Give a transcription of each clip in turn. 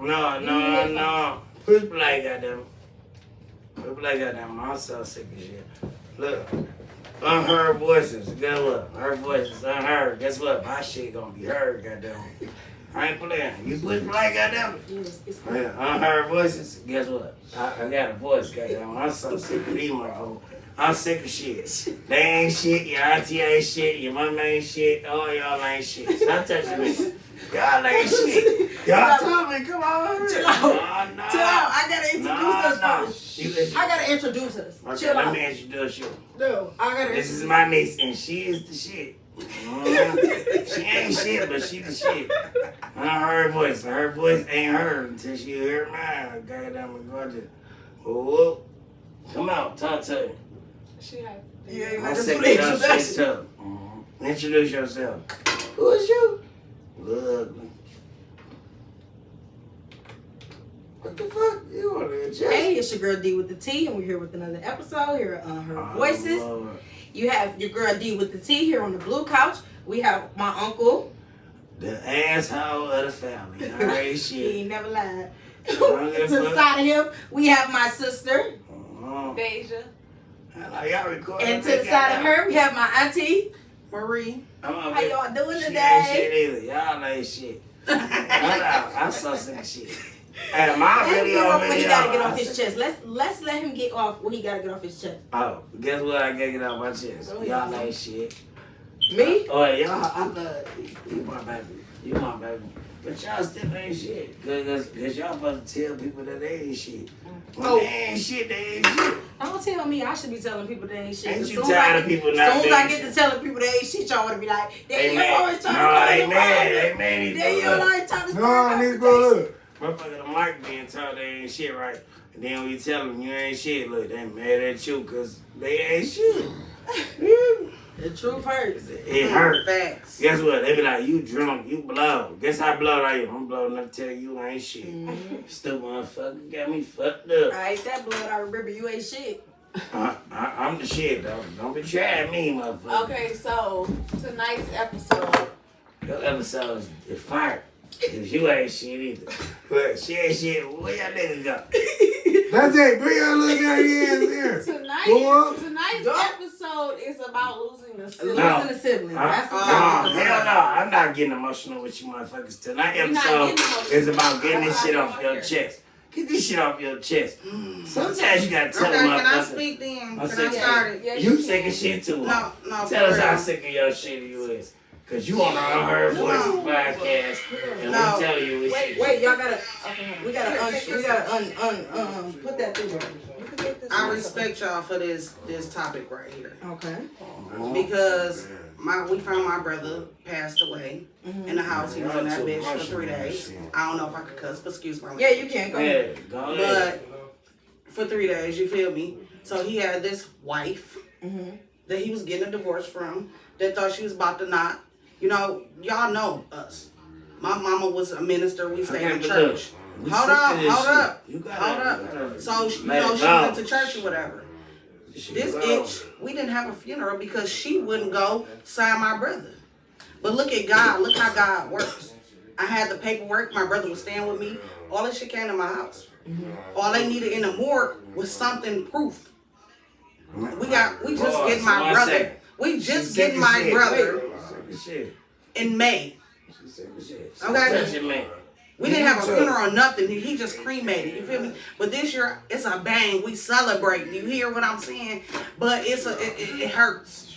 No. Push play, goddamn. Push play, goddamn. I'm so sick of shit. Look. Unheard voices. Guess what? Her voices unheard. Guess what? My shit gonna be heard, goddamn. I ain't playing. You push play, goddamn. Unheard voices. Guess what? I got a voice, goddamn. I'm so sick of these motherfuckers. I'm sick of shit. They ain't shit. Your auntie ain't shit. Your mama ain't shit. All y'all ain't shit. Stop touching me. Y'all ain't shit. Y'all told me, come on. Chill out. Chill out. I gotta introduce us first. I gotta introduce us. Okay, Chill out. let me introduce you. No, I gotta. This is my niece, and she is the shit. She ain't shit, but she the shit. Her voice. Her voice ain't heard until she heard mine. Goddamn gorgeous. Whoa. Come out, talk to her. She had. Yeah, I'm sick of your shit too. Introduce yourself. Who is you? Look. What the fuck? You on there, Jess? Hey, it's your girl D with the T, and we're here with another episode here on Her Voices. Lord. You have your girl D with the T here on the blue couch. We have my uncle. The asshole of the family. All right, He shit. ain't never lied. To the side of him, we have my sister. Deja. Y'all recording. And to the side of her, we have my auntie, Marie. How y'all doing She today? ain't shit either. Y'all ain't shit. I'm so sick of shit. Hey, my video what he gotta get off his chest. Let's let him get off what he gotta get off his chest. Oh, guess what? I gotta get off my chest. Y'all ain't shit. Me? Oh, y'all, I love you, my baby. You my baby. But y'all still ain't shit. Cause y'all supposed to tell people that they ain't shit. When they ain't shit, they ain't shit. Don't tell me I should be telling people they ain't shit. Ain't you tired of people not As soon as I get shit? to telling people they ain't shit, y'all wanna be like, they Amen. always trying to call Amen. them Amen. They you always trying to No, start I need to go look. Motherfucker, the mic being told they ain't shit right. And then when you tell them you ain't shit, look, they mad at you because they ain't shit. The truth hurts. It hurt. Facts. Guess what? They be like, you drunk, you blow. Guess how blow I am? I'm blowing enough to tell you I ain't shit. Stupid motherfucker got me fucked up. I ain't that blood. I remember you ain't shit. I'm the shit, though. Don't be trying me, motherfucker. Okay, so tonight's episode. Your episode is fire. Cause you ain't shit either. But she ain't shit. Where y'all niggas go? That's it. Bring your little dirty ass here. Tonight's episode is about losing the sibling. No. Losing a sibling. That's the Hell topic. no. I'm not getting emotional with you motherfuckers. Tonight's You're not episode getting emotional. is about getting this That's shit why off I'm your here. chest. Get this shit off your chest. Sometimes you gotta tell Okay, them can I motherfuckers. speak then? I'm Can sick I of start it? Yes, You can. sick of shit too. No, Tell for us how real. sick of your shit you is. Cause you on the Unheard Voices podcast, and No. we tell you it's shit. Wait, y'all gotta. We gotta put that through. I respect y'all for this topic right here Okay. because we found my brother passed away in the house. He was in that bitch for 3 days. I don't know if I could cuss, but excuse my Yeah, you can. Go ahead. Yeah, go ahead. But for 3 days, you feel me? So he had this wife that he was getting a divorce from that thought she was about to knock. You know, y'all know us. My mama was a minister. We stayed in church. Hold up. So, you know, she went to church or whatever. This bitch, we didn't have a funeral because she wouldn't go sign my brother. But look at God. Look how God works. I had the paperwork. My brother was staying with me. All this shit came to my house. All they needed in the morgue was something proof. We just get my brother. We just get my brother in May. Okay? We didn't have a funeral or nothing. He just cremated. You feel me? But this year, it's a bang. We celebrate. You hear what I'm saying? But it hurts.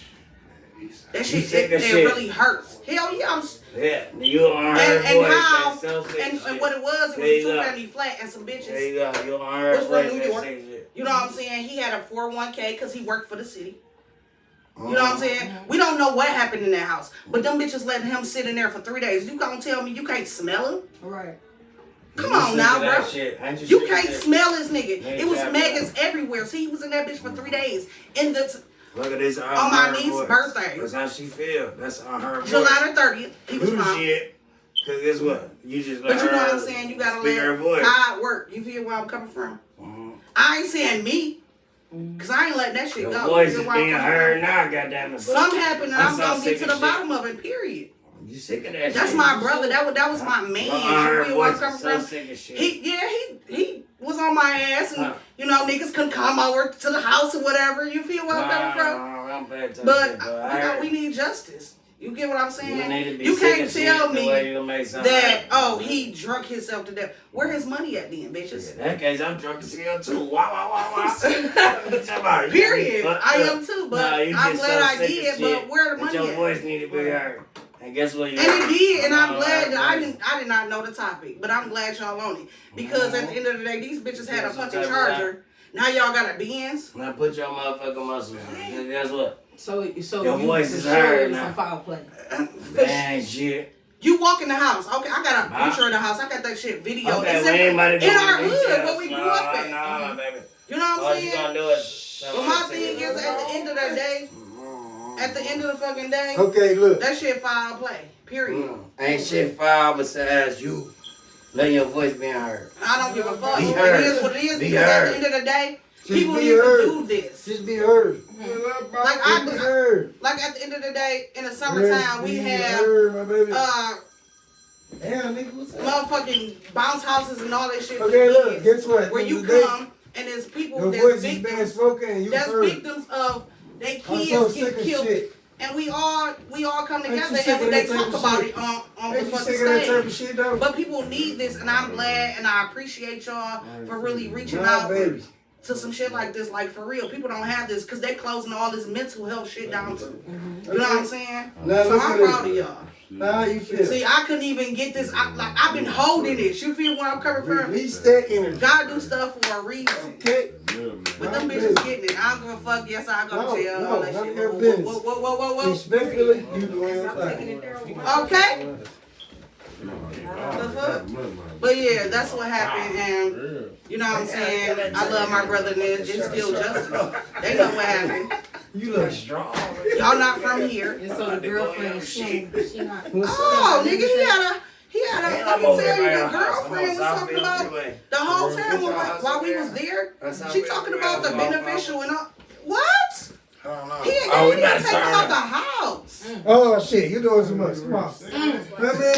That shit, it really hurts. Hell yeah. Yeah, you on her voice. And what it was a two-family flat and some bitches. There you go. You on her Was voice. from New York. Shit. You know what I'm saying? He had a 401k because he worked for the city. You know what I'm saying? We don't know what happened in that house. But them bitches letting him sit in there for 3 days. You gonna tell me you can't smell him? Right. Come on now, bro. You can't shit? smell this nigga. It was maggots everywhere. See, he was in that bitch for 3 days. In the Look at this on my her niece's voice. birthday. That's how she feel. That's on her voice. July the 30th, he was Do fine. shit. Cause guess what? You just let But you know her what I'm saying? You gotta speak her let voice. God work. You feel where I'm coming from? I ain't saying me. Cause I ain't letting that shit Your go. voice You is feel where I'm being coming heard from? now, goddamn it. Something happened and I'm so gonna sick get to of the shit. bottom of it, period. You sick of that That's shit. my brother. That was my man. Her You where I'm voice coming is so from. sick of shit. He was on my ass, and you know niggas couldn't come over to the house or whatever. You feel where I'm coming from? I'm bad to But that, we need justice. You get what I'm saying? You need to be You sick can't of shit tell the me way you make something that happen. he drunk himself to death. Where his money at then, bitches? In that case, I'm drunk as hell too. Wow. Period. I am too, but I'm glad I did. But where the money your at? voice need to be heard. And guess what? And it did, and I'm glad that I did not know the topic, but I'm glad y'all on it. Because at the end of the day, these bitches had a fucking charger. Now y'all got a Benz. Now put your motherfucking muscles in. Guess what? So your voice is heard now. Foul play. Man, shit. You walk in the house. Okay, I got a picture of the house. I got that shit video. Okay, it's we ain't about to go in our into hood details. where we grew up at. Nah, baby. You know what I'm All saying? you gonna do is... But my thing is, at the end of the day, at the end of the fucking day, Okay, look. that shit foul play. Period. Ain't shit foul besides you. Let your voice be heard. I don't give a fuck. Be It heard. is what it is Be because heard. at the end of the day, Just people be need heard. to do this. Just be heard. Like Just be heard. like at the end of the day, in the summertime, we Just be have heard, my baby. Damn, nigga, what's up? motherfucking bounce houses and all that shit. for Okay, look, kids, guess what? where you Today, come and there's people your that's voice is being victims, spoken and you that's heard. victims of they I'm kids so get sick of killed, shit. and we all come Ain't you together sick and of they that type talk of about shit? it on the Ain't you fucking sick of that type of stage. shit, though? But people need this, and I'm glad and I appreciate y'all for really reaching Nah, out baby. to some shit like this. Like for real, people don't have this because they closing all this mental health shit down too. You know what I'm saying? Now So look I'm at proud it. of y'all. Now how you feel? See, I couldn't even get this. I've been holding this. You feel where I'm coming from? Release that energy. God do stuff for a reason. Okay? But them bitches getting it. I don't give a fuck. Yes, I go to jail. All that none shit. of your business. Whoa. Respectfully, you doing your thing. Okay. The fuck? But yeah, that's what happened, and you know what I'm saying. I love my brother, and it's still justice. They know what happened. You look strong. Y'all not from here. And so the girlfriend, she not. Oh, nigga, he had a. Let me tell you, the girlfriend was talking about the whole time while we was there. She talking about the beneficial and all. What? I don't know. He ain't we even gotta take him turn out the up. house. Oh shit, you doing too much. Come on.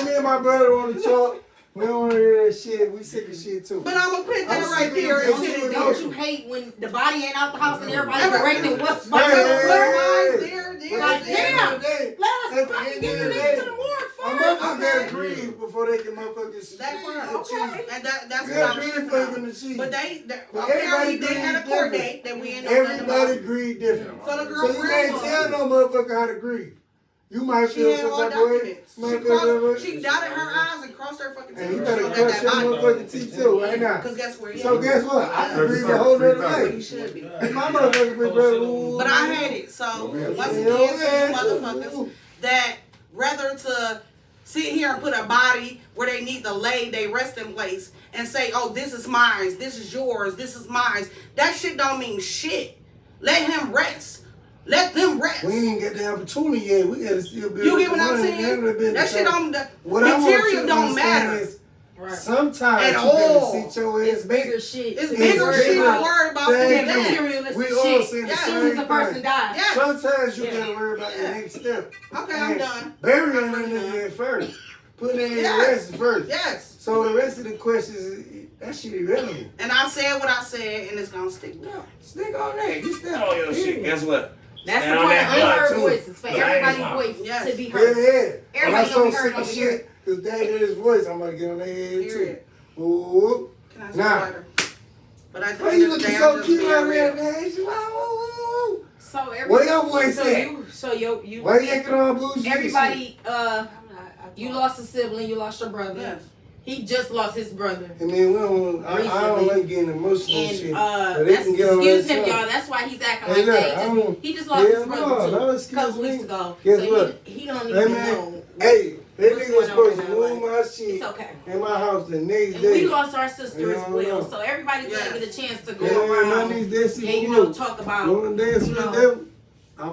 Me and my brother want to talk. We don't want to hear that shit. We sick of shit too. But I'm gonna put that I'm right sick of there it. and sit it Don't down. you hate when the body ain't out the house and everybody Hey, directing what's hey, my hey, There. Like, damn. Let At us the fucking end get of the the nigga day, to the morgue a first. motherfucker gotta grieve before they can motherfuckers. That part, Okay. and that's You what gotta I'm grieve saying. for them to see. But But apparently everybody they had a grieve court different. date that we ain't know nothing Everybody about. grieve different. So the So girl you can't tell no motherfucker how to grieve. You might She feel had some all type of way. documents. You might feel some way. She dotted her eyes and crossed her fucking And teeth. you She better don't crush got your that body. motherfucking teeth too right now. Cause guess where? So guess what? I can grieve a whole nother Where you way. should be. My motherfucking big brother. Ooh. But I had it. So once again, to you motherfuckers that rather to sit here and put a body where they need to lay their resting place and say, oh, this is mine, this is yours, this is mine. That shit don't mean shit. Let him rest. Let them rest. We ain't get the opportunity yet. We gotta still build. You get what I'm money. saying? That shit don't. What I want you Material to don't understand matter. is sometimes At you all. gotta sit your ass It's bigger shit. It's bigger shit to worry about than Thank that. you. Materialistic We all shit. say the Yes. As soon as same a person thing. dies. Yes. Sometimes you Yeah. gotta worry about the Yeah. next step. Okay, I'm And done. Burying I'm the done. nigga at first. Putting it in Yes. the rest first. Yes. So the rest of the questions, that shit irrelevant. And I said what I said, and it's gonna stick. Stick on that. You stand on your shit. Guess what? That's the Stand on point that of block, unheard too. voices. For Right. everybody's voice Yes. to be Yeah, heard. yeah. And I'm Everybody so gonna be sick heard of over here. shit, because dad heard his voice, I'm gonna get on their head too. Period. Ooh. Can I say Nah. water? But I Why you looking so cute out there, man? So What your voice so said? you Why you acting all bougie? everybody you lost a sibling, you lost your brother. Yes. He just lost his brother. I mean, we don't. I don't Recently. like getting emotional and shit. And But they that's, can get on excuse that him, too. y'all. That's why he's acting Hey, like look, that. He just lost his hell brother no, too, no, a excuse couple me. weeks ago. Guess so what? he don't Hey even man, know. hey, that what's nigga going was supposed on to in our move life. my shit It's okay. in my house the next And day. we lost our sister as Yeah, well, no. so everybody Yes. didn't get a chance to go Yeah, around my niece Desi, and you talk about. Going dance you with know. them. I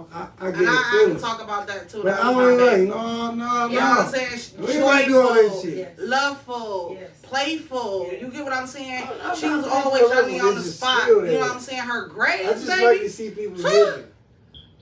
And get I can feelings. talk about that too. But That I was my don't like, baby. no. You know what I'm saying? We ain't gonna do all that Joyful, shit. Yes. loveful, Yes. playful. You get what I'm saying? I'm She not was playful, always on me on the just spot. feel You know that. what I'm saying? Her grades, I just baby. like to see people living.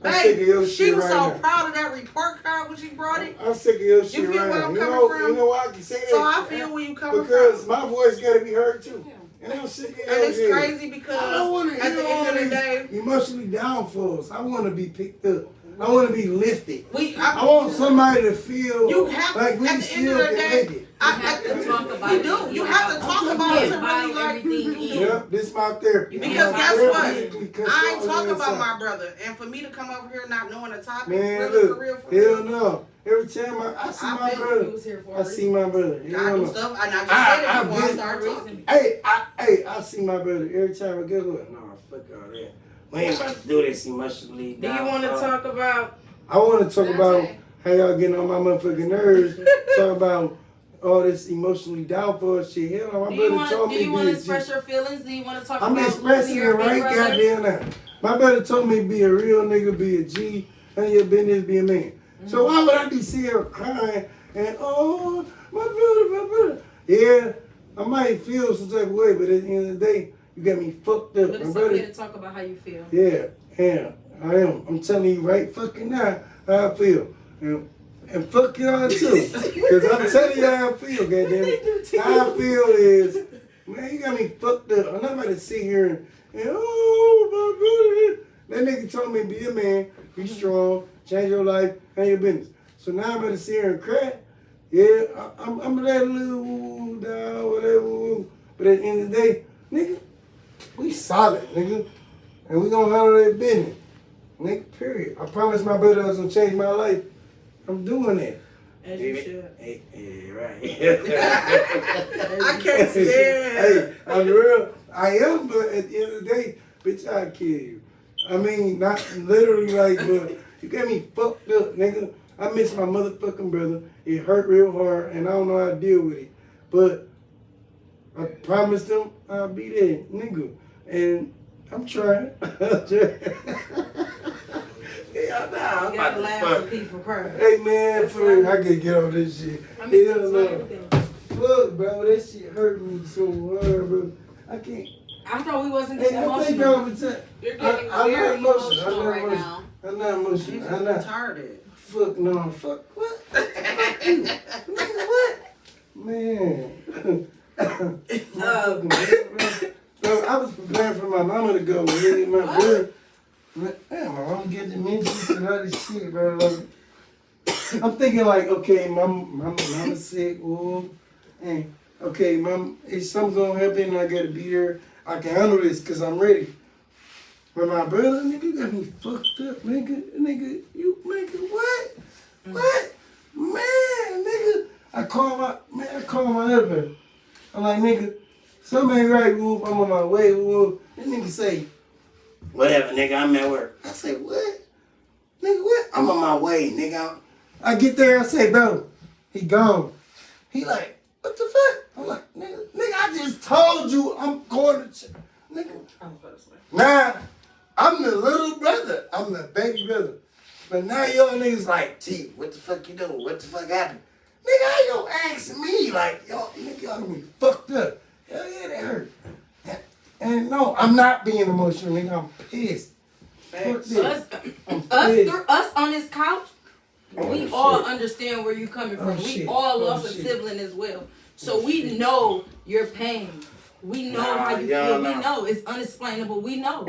I'm sick of your She shit was right so now. proud of that report card when she brought it. I'm sick of your shit feel right where now. I'm You coming know, from? you know why I can say that? So I feel where you coming because from. my voice gotta be heard too. And I'm sick of your And it's shit. crazy I because don't want to at the end of the day, emotionally downfalls. I want to be picked up. I want to be lifted. I I want somebody to feel You have like we at the end still of the can day. make it. You have to talk about You do. You have to talk about it to really bottle like. everything in. Yep, this is my therapy. Because My guess therapy what? because I ain't y'all talk about inside. my brother, and for me to come over here not knowing the topic, Man, really look, for real, hell no. Every time I see my brother, I see my brother. I Hell do no. stuff, and I just said it before I been- started talking. I see my brother every time I get with. No, fuck all that. We ain't about to do this emotionally. Do you want to talk about? I want to talk about how y'all getting on my motherfucking nerves. Talk about all this emotionally downfall shit. Hell no, my brother told me Do you want to be a express G. your feelings? Do you want to talk I'm about expressing it your big right brother? goddamn now. My brother told me be a real nigga, be a G, and your business be a man. So why would I be sitting here crying and oh my brother? Yeah, I might feel some type of way, but at the end of the day, you got me fucked up. But My it's brother, okay to talk about how you feel. yeah, I am. I'm telling you right fucking now how I feel. And fuck y'all too. Cause I'm telling you how I feel, goddammit. How I feel is, man, you got me fucked up. I'm not about to sit here and oh my brother. That nigga told me be a man, be strong, change your life, and your business. So now I'm about to sit here and cry. Yeah, I'm gonna let a little woo down, whatever. Woo. But at the end of the day, nigga, we solid, nigga. And we gonna handle that business. Nigga, period. I promised my brother I was gonna change my life. I'm doing it. As you should. Yeah, right. I can't stand. Hey, I'm real. I am, but at the end of the day, bitch, I'll kill you. I mean, not literally like, but you got me fucked up, nigga. I miss my motherfucking brother. It hurt real hard, and I don't know how to deal with it. But I promised him I'll be there, nigga. And I'm trying. Yeah, nah, I'm You about gotta to laugh fuck. for people crying. Hey man, for real, I can get on this shit. I mean, Hell that's no. everything. Fuck, bro, that shit hurt me so hard, bro. I can't. I thought we wasn't Hey, getting I think emotional. all the time. You're getting I'm very not emotional. emotional right now. I'm not emotional. She's I'm not. retarded. Fuck no. Fuck what? Fuck you. Nigga, what? Man. So I was preparing for my mama to go. Really, my brother. Damn, my mama get dementia and all this shit, bro. Like, I'm thinking like, okay, my mama's sick. Ooh, and okay, mom, is something gonna happen? And I gotta be there. I can handle this because I'm ready. But my brother, nigga, got me fucked up, nigga, you, nigga, what? What? Man, nigga, I call my husband. I'm like, nigga, something ain't right, whoop, I'm on my way, whoop. That nigga say, Whatever, nigga, I'm at work. I say, what? Nigga, what? I'm on my way, nigga. I get there, I say, bro, he gone. He like, what the fuck? I'm like, nigga, I just told you I'm going to, nigga. Nah, I'm the little brother. I'm the baby brother. But now y'all niggas like, T, what the fuck you doing? What the fuck happened? Nigga, how you gonna ask me? Like, y'all got me fucked up. Hell yeah, that hurt. And no, I'm not being emotional, nigga. I'm pissed. Fuck this. I'm pissed. Us on this couch, we Oh, all shit. understand where you're coming Oh, from. We shit. all Oh, lost a shit. sibling as well. So Oh, we shit. know your pain. We know Nah, how you y'all feel. know. We know. It's unexplainable. We know.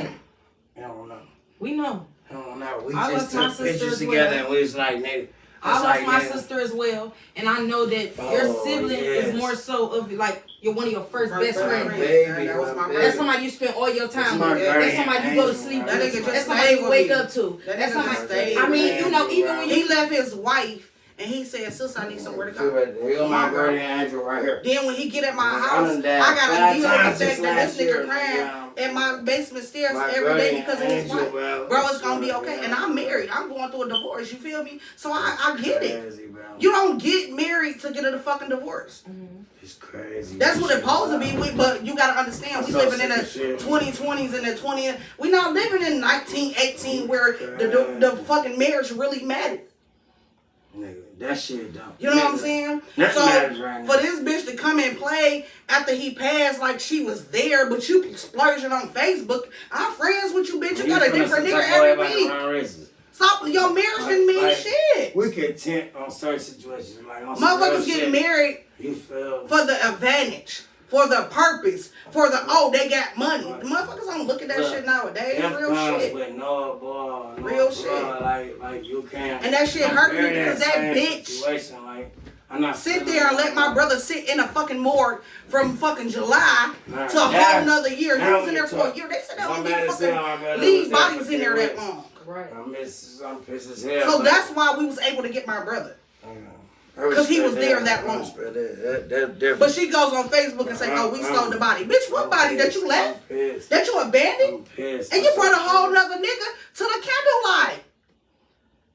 I don't know. We know. I don't know. We I just lost my took sister pictures as together well. and we was like, nigga. I it's lost like, my nigga, sister as well, and I know that your Oh, sibling yes. is more so of like you're one of your first best My friends. baby, That was my baby. That's somebody you spend all your time my with. guardian That's somebody you go to angel, sleep bro. with. That nigga just That's somebody stayed you with wake me. up to. That That's nigga somebody. just stayed I with mean, me. you know, even when He you left his wife and he said, "Sis, I need somewhere to go." You're my guardian angel right here. Then when he get at my I house, done died I gotta 5 deal with times the this fact that last this year, nigga crying nigga. in my basement stairs My every day guardian because of his angel, wife. bro. Bro, it's gonna be Swear, okay. bro. And I'm married. I'm going through a divorce. You feel me? So I get it. Crazy, bro. You don't get married to get a fucking divorce. It's crazy. That's what it's supposed to be. But you gotta understand, we I'm so living in the sick of shit. 2020s and the 20th. We not living in 1918 where the fucking marriage really mattered. Nigga, that shit dumb. You know what I'm saying? That So matters right now. for this bitch to come and play after he passed like she was there, but you splurging on Facebook, I'm friends with you, bitch. You got a different nigga every week. Stop. Your marriage didn't mean shit. We content on certain situations. Like on motherfuckers get married you feel for the advantage, for the purpose, for the they got money. The motherfuckers don't look at that shit nowadays. Real shit. With no boy, real shit. Like you can't. And that shit hurt me because that bitch. Situation, like, I'm not sit there and let my brother sit in a fucking morgue from fucking July to a whole nother year. He was in there for a year. They said they don't leave bodies in there that long. Right. I'm pissed as hell. So that's why we was able to get my brother. Because he was there that long. But she goes on Facebook and say, we stole the body. Bitch, what body? That you left? That you abandoned? And you brought a whole nother nigga to the candlelight.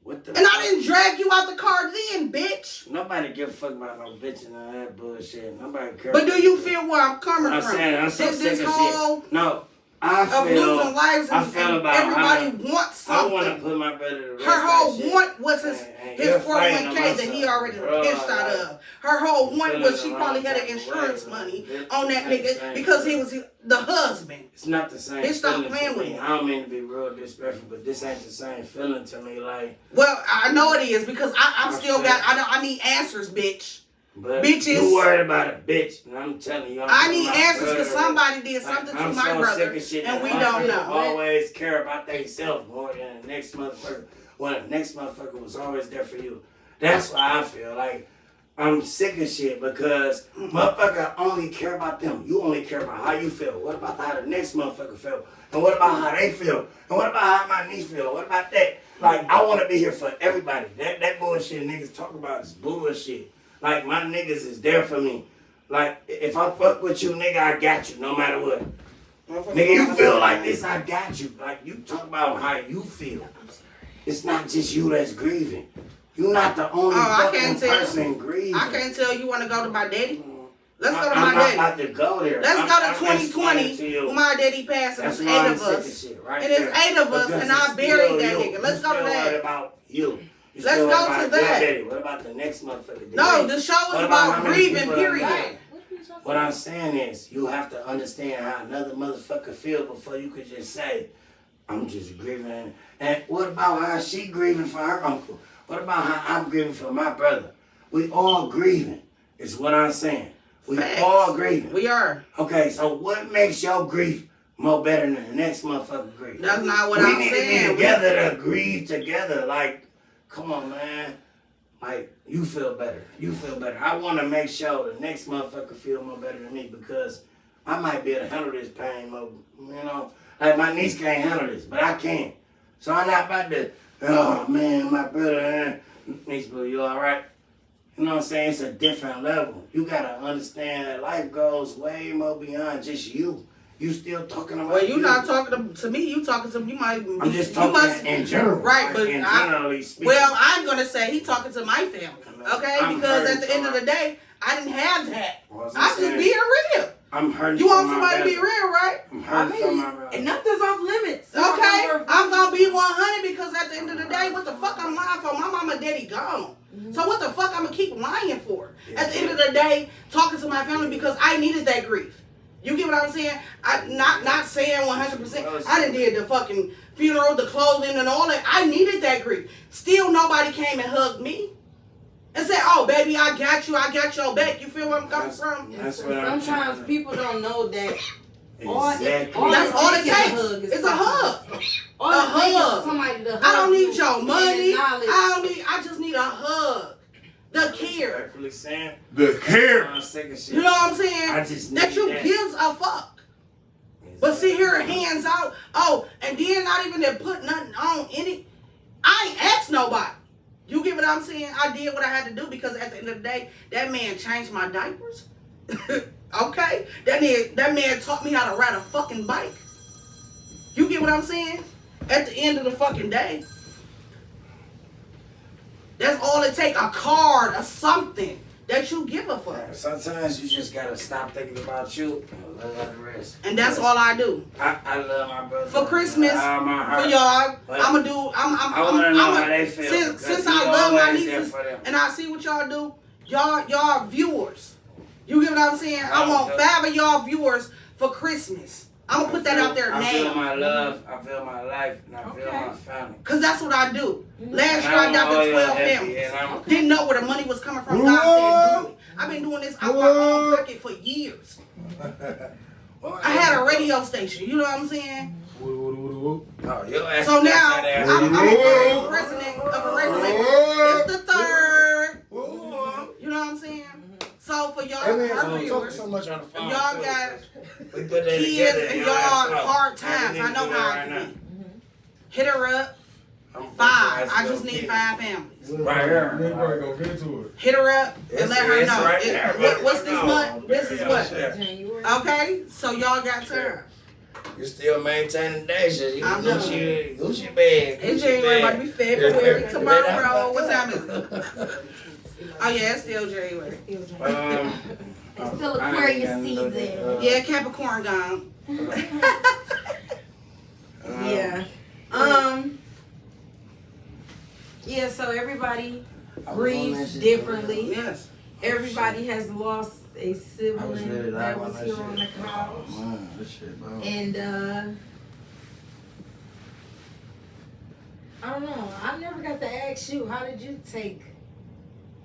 And I didn't drag you out the car then, bitch. Nobody give a fuck about no bitch and all that bullshit. Nobody care. But do you feel where I'm coming from? I'm so sick this of whole shit. No. I feel losing lives and everybody wants something. I want to put my brother to rest. Her whole want was his 401k that he already pitched out of. Her whole want was she probably had an insurance money on that nigga because he was the husband. It's not the same. Bitch, stop playing with me. I don't mean to be real disrespectful, but this ain't the same feeling to me. Like, well, I know it is because I still got. I need answers, bitch. But bitches. You worried about a bitch, and I'm telling you. I need answers because somebody did something to my brother, and we don't know. Always care about themselves more than the next motherfucker. Well, the next motherfucker was always there for you. That's why I feel like I'm sick of shit because motherfucker only care about them. You only care about how you feel. What about how the next motherfucker feel? And what about how they feel? And what about how my niece feel? What about that? Like, I want to be here for everybody. That bullshit niggas talk about is bullshit. Like, my niggas is there for me. Like, if I fuck with you, nigga, I got you no matter what. Nigga, you feel like this, I got you. Like, you talk about how you feel. It's not just you that's grieving. You're not the only fucking person grieving. I can't tell you want to go to my daddy. Let's go to my daddy. I'm not about to go there. Let's go to 2020 when my daddy passed and there's 8 of us. And there's 8 of us and I buried that nigga. Let's go to that. What about you? Let's go to that. What about the next motherfucker? No, the show is about grieving, period. What I'm saying is, you have to understand how another motherfucker feel before you could just say, I'm just grieving. And what about how she grieving for her uncle? What about how I'm grieving for my brother? We all grieving, is what I'm saying. We all grieving. We are. Okay, so what makes your grief more better than the next motherfucker grief? That's not what I'm saying. We need to be together to grieve together. Like, come on, man. Like, you feel better. You feel better. I want to make sure the next motherfucker feel more better than me because I might be able to handle this pain more, you know. Like, my niece can't handle this, but I can. So I'm not about to, oh, man, my brother, niece, boo, you all right? You know what I'm saying? It's a different level. You got to understand that life goes way more beyond just you. You still talking about well, you're not talking to me. You talking to you might. I'm just talking in general. Right, but generally speaking. Well, I'm gonna say he talking to my family, okay? Because at the end of the day, I didn't have that. I'm just being real. I'm hurting. You want somebody to be real, right? I'm hurting from my brother. And nothing's off limits. Okay, I'm gonna be 100 because at the end of the day, what the fuck I'm lying for? My mama and daddy gone. So what the fuck I'm gonna keep lying for? At the end of the day, talking to my family because I needed that grief. You get what I'm saying? I'm not saying 100%. I done did the fucking funeral, the clothing, and all that. I needed that grief. Still, nobody came and hugged me and said, "Oh, baby, I got you. I got your back." You feel where I'm coming from? Sometimes people don't know that. Exactly. That's all it takes. It's a hug. A hug. Somebody to hug. I don't need your money. I just need a hug. The care. The care. You know what I'm saying? I just that you gives a fuck. Exactly. But see here, hands out. Oh, and then not even to put nothing on any. I ain't asked nobody. You get what I'm saying? I did what I had to do because at the end of the day, that man changed my diapers. Okay? That man taught me how to ride a fucking bike. You get what I'm saying? At the end of the fucking day. That's all it takes, a card or something that you give a fuck. Sometimes you just gotta stop thinking about you and love the rest. And that's all I do. I love my brother. For Christmas, for y'all, I wanna know how they feel. Since I love my nieces and I see what y'all do, y'all viewers. You get what I'm saying? I want 5 of y'all viewers for Christmas. I'm gonna put that out there I feel now. my love, I feel my life, and I feel my family. Cause that's what I do. Last year And I adopted I'm 12 happy, families. and I'm- Didn't know where the money was coming from. God said do it. I've been doing this out my own pocket for years. I had a radio station. You know what I'm saying? Oh, your ass So is now outside there. I'm the president of a record label. It's the third. You know what I'm saying? So for y'all, Hey, man, our talk viewers, so much on the phone. y'all too. got We put that kids together, and your y'all ass up. hard times. I know how it can be. Hit her up. 5. I just need 5 families. Right here. They probably gonna get to it. Hit her up and It's- let her it's know. right there, What's this right month? there. This is what. January. Okay, so y'all got time. You still maintaining that shit. You I'm done. Gucci bag. It's January, about to be February tomorrow. What time is it? Oh yeah, it's still January. It's still Aquarius season. Yeah, Capricorn gone. Yeah. Yeah, so everybody grieves differently. Yes. Everybody has lost a I was sibling ready to that lie was about here that on the shit. couch. Man, this shit, bro. And I don't know. I never got to ask you, how did you take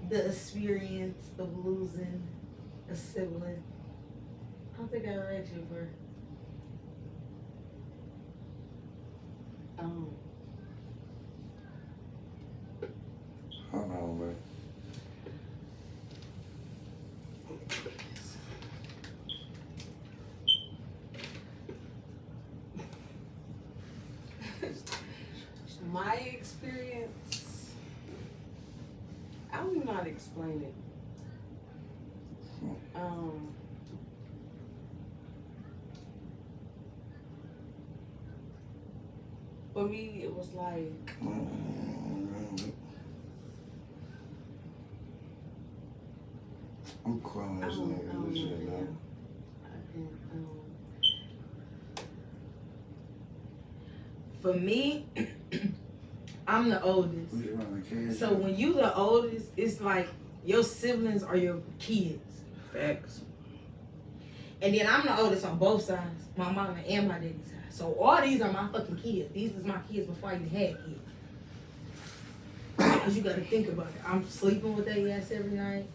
the experience of losing a sibling? I don't think I ever asked you for. Hold on, bro. My experience, I don't even know how to explain it. For me, it was like, I'm calling this nigga. This shit, yeah. man. For me, I'm the oldest. We run the kids. So when you the oldest, it's like your siblings are your kids. Facts. And then I'm the oldest on both sides, my mama and my daddy's side. So all these are my fucking kids. These is my kids before I even had kids. Because you gotta think about it. I'm sleeping with their ass every night.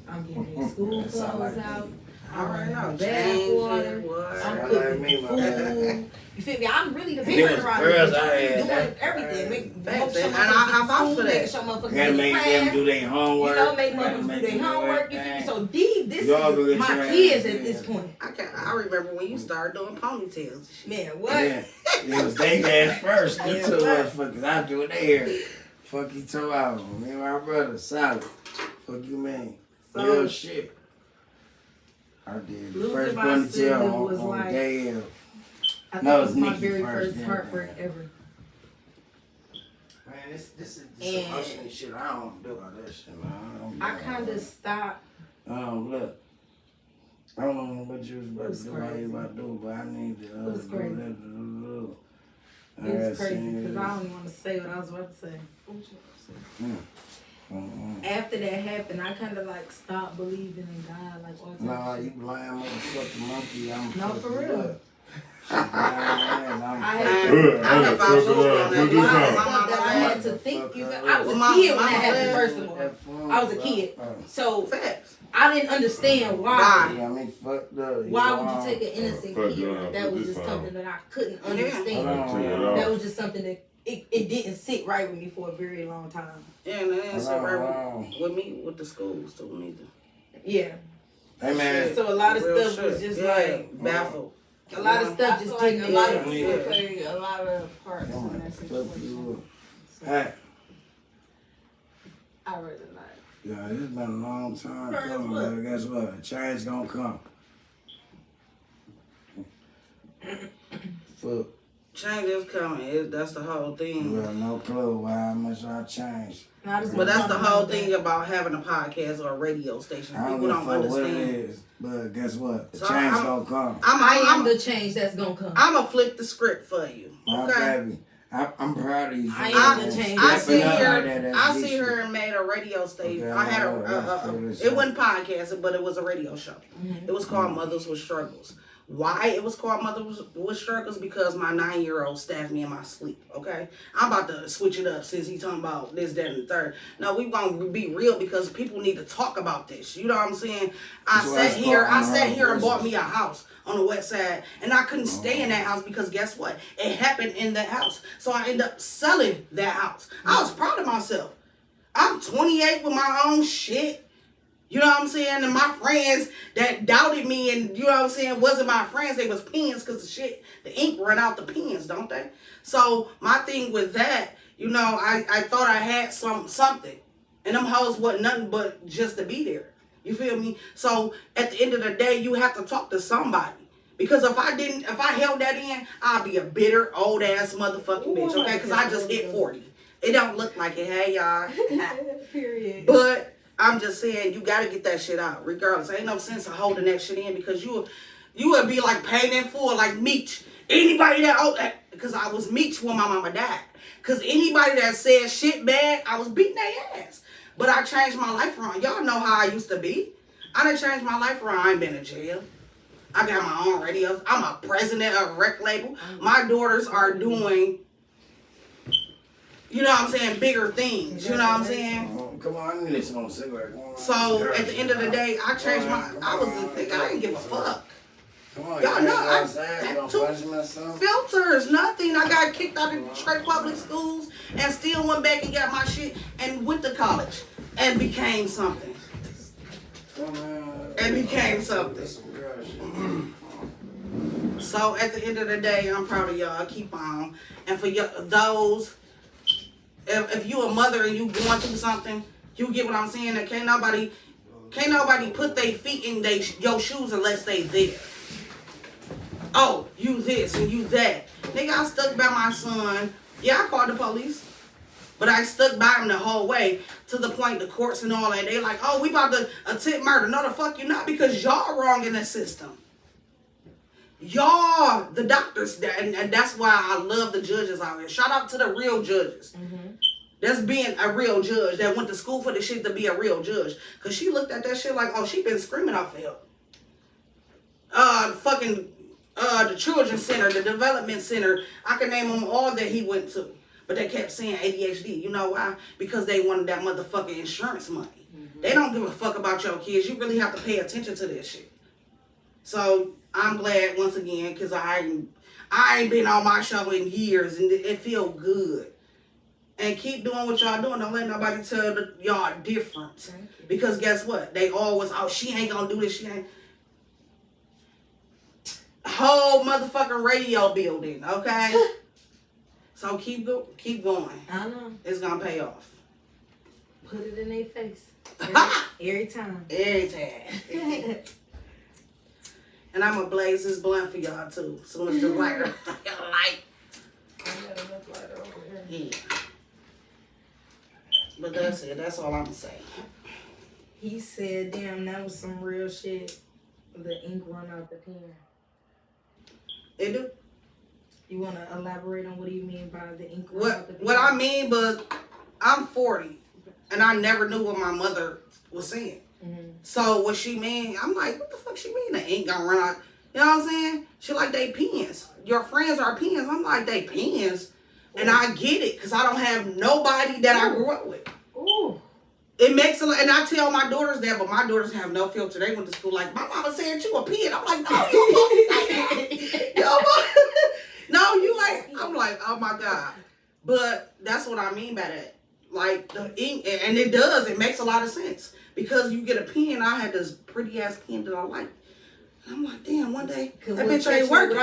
I'm getting their school That sound clothes like out. me. I'm running know. bath water. What? I'm Sound cooking like me, food. You feel me? I'm really the And it parent was around girls here. I had Doing that- everything. Make Facts. sure And motherfuckers I get vouch school, for making that. sure motherfuckers Gotta get make them class. do their homework. You know, make Gotta motherfuckers make do their them homework. You feel me? everything. So this Y'all go is get my your kids ass, at this yeah. point. I remember when you started doing ponytails and shit. Man, what? Yeah, it was they ass first. Them Yeah, two what? motherfuckers. I do it there. Fuck you two out. Me and my brother, solid. Fuck you, man. So- Real shit. I did the Losing first my ponytail sibling on, was on like- Dale. I think No, it it's was my Nikki very first, first yeah, heartbreak man. ever. Man, this is And- emotional shit. I don't do all that shit, man. I kind of stopped. Look. I don't know what you was about was to do, how crazy. you about to do, but I need to It was do crazy. that. It was crazy because I don't even want to say what I was about to say. After that happened, I kind of like stopped believing in God, like all Nah, time. you blind motherfucking monkey. I'm No, for real. I I I had had vouch for a that. lot of My stuff that I mama had to think. You feel- I was Well, a my kid when that mama happened. said- First of all, I was a kid, so Facts. I didn't understand You why. got me fucked up. Why would you take an innocent Fuck kid? yeah, Like, that was this just time. something that I couldn't Yeah. understand. Turn it off. That was just something that it didn't sit right with me for a very long time. Yeah, and that ain't so Wow. right with me with the schools too neither. Yeah. Hey man, So a lot of Real stuff was shit. just Yeah, like baffled. a lot of I stuff feel just like didn't a lot of make sense. people Yeah. play a lot of parts in that fuck situation. you. Hey, I rather not. yeah, it's been a long time First coming, what? but guess what? Change gonna come. Fuck. Change is coming. That's the whole You thing. have no clue how much I changed. And I just But that's wanna the talk whole about thing that. about having a podcast or a radio station. I don't People give a don't fuck what it understand. is, but guess what? The So change I'm- gonna come. I am I'm the change that's gonna come. I'm gonna flip the script for you. My Okay. baby, I'm proud of you. I for am that. the change. I Stepping sit up here. like that, that's I big sit shit. here and made a radio station. Okay, I had I feel this it shit. wasn't podcasting, but it was a radio show. Mm-hmm. It was called Mothers with Struggles. Why it was called Mother with Struggles? Because my 9-year-old stabbed me in my sleep, okay? I'm about to switch it up since he's talking about this, that, and the third. No, we gonna be real because people need to talk about this. You know what I'm saying? I sat here and bought me a house on the west side, and I couldn't stay in that house because guess what? It happened in that house. So I ended up selling that house. I was proud of myself. I'm 28 with my own shit. You know what I'm saying? And my friends that doubted me and, you know what I'm saying, wasn't my friends. They was pens because the ink run out the pens, don't they? So my thing with that, you know, I thought I had something. And them hoes wasn't nothing but just to be there. You feel me? So at the end of the day, you have to talk to somebody. Because if I held that in, I'd be a bitter, old ass motherfucking bitch, okay? Because I just hit 40. It don't look like it, hey, y'all. Period. But I'm just saying, you got to get that shit out, regardless. Ain't no sense of holding that shit in because you would be like paid in full, like Meech. Anybody that, because I was Meech when my mama died. Because anybody that said shit bad, I was beating their ass. But I changed my life around. Y'all know how I used to be. I done changed my life around. I ain't been in jail. I got my own radios. I'm a president of a rec label. My daughters are doing, you know what I'm saying, bigger things. You know what I'm saying? Come on, I need some cigarette. So at the end of the day, I changed I was a nigga. I didn't give a fuck. Come on, Y'all know I had two filters, nothing. I got kicked out of Detroit public schools and still went back and got my shit and went to college and became something. And became something. So at the end of the day, I'm proud of y'all. Keep on. And for those, if you a mother and you going through something, you get what I'm saying. That can't nobody put their feet in your shoes unless they there. Oh, you this and you that. Nigga, I stuck by my son. Yeah, I called the police. But I stuck by him the whole way to the point the courts and all that. They like, oh, we about to attempt murder. No, the fuck you not, because y'all wrong in the system. Y'all, the doctors, and that's why I love the judges out here. Shout out to the real judges. Mm-hmm. That's being a real judge that went to school for the shit to be a real judge. Because she looked at that shit like, oh, she been screaming out for help. The children's center, the development center, I can name them all that he went to. But they kept saying ADHD. You know why? Because they wanted that motherfucking insurance money. Mm-hmm. They don't give a fuck about your kids. You really have to pay attention to this shit. So I'm glad once again because I ain't been on my show in years and it feel good. And keep doing what y'all doing. Don't let nobody tell y'all different. Because guess what? They always, oh, she ain't gonna do this. She ain't. Whole motherfucking radio building, okay? So keep going. I know. It's gonna pay off. Put it in their face. Every time. Every time. And I'm gonna blaze this blunt for y'all too. As soon as the lighter. Light. Yeah. But that's it. That's all I'm gonna say. He said, damn, that was some real shit. The ink run out the pen. It do. You want to elaborate on what do you mean by the ink run out the pen? What I mean, but I'm 40. And I never knew what my mother was saying. Mm-hmm. So what she mean, I'm like, what the fuck she mean the ink gonna run out? You know what I'm saying? She like, they pens. Your friends are pens. I'm like, they pens. And I get it, because I don't have nobody that I grew up with. Ooh. It makes a lot, and I tell my daughters that, but my daughters have no filter. They went to school like, my mama said you a pen. I'm like, no, no, you ain't. I'm like, oh my God. But that's what I mean by that. Like, the ink, and it does, it makes a lot of sense. Because you get a pen, I had this pretty ass pen that I like. And I'm like, damn, one day, that bitch ain't working.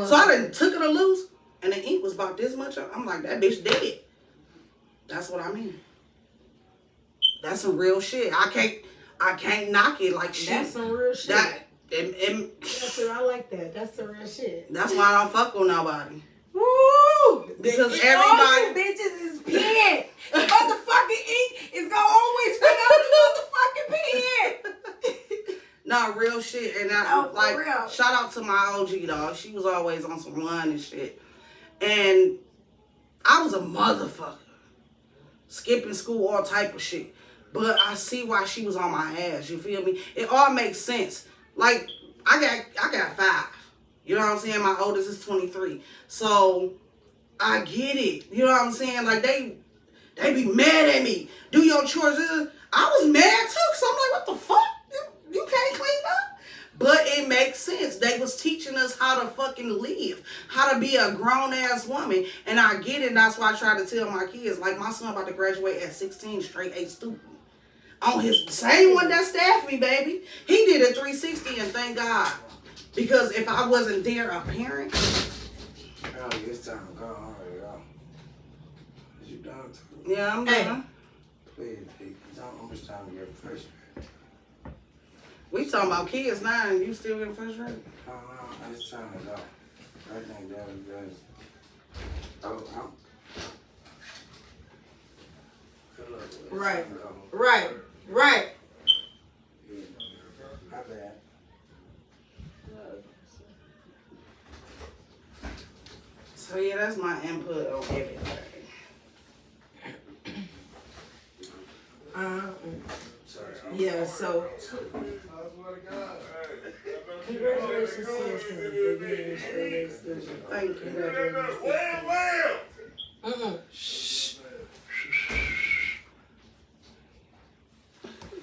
So I done took it loose, and the ink was about this much. I'm like, that bitch dead. That's what I mean. That's some real shit. I can't knock it like shit. That's some real shit. That's what I like that. That's the real shit. That's why I don't fuck with nobody. Woo! Because everybody. All you bitches is pen. The motherfucking ink is gonna always run out the motherfucking pen. No, real shit. And real. Shout out to my OG dog. She was always on some run and shit. And I was a motherfucker. Skipping school, all type of shit. But I see why she was on my ass. You feel me? It all makes sense. Like, I got 5. You know what I'm saying? My oldest is 23. So I get it. You know what I'm saying? Like they be mad at me. Do your chores. I was mad too, because I'm like, what the fuck? You can't clean up? But it makes sense. They was teaching us how to fucking live, how to be a grown-ass woman. And I get it, and that's why I try to tell my kids. Like, my son about to graduate at 16, straight A student. On his same one that staffed me, baby. He did a 360, and thank God. Because if I wasn't there, a parent. Oh, it's time to go on. Is you done? Yeah, I'm done. Please, I'm just trying to get fresh. We talking about kids now, and you still in first grade? No, it's time to go. I think that was good. Oh, Right. Right. Right. Yeah. My bad. So yeah, that's my input on everything. Sorry. Yeah, so congratulations to your son. Thank you.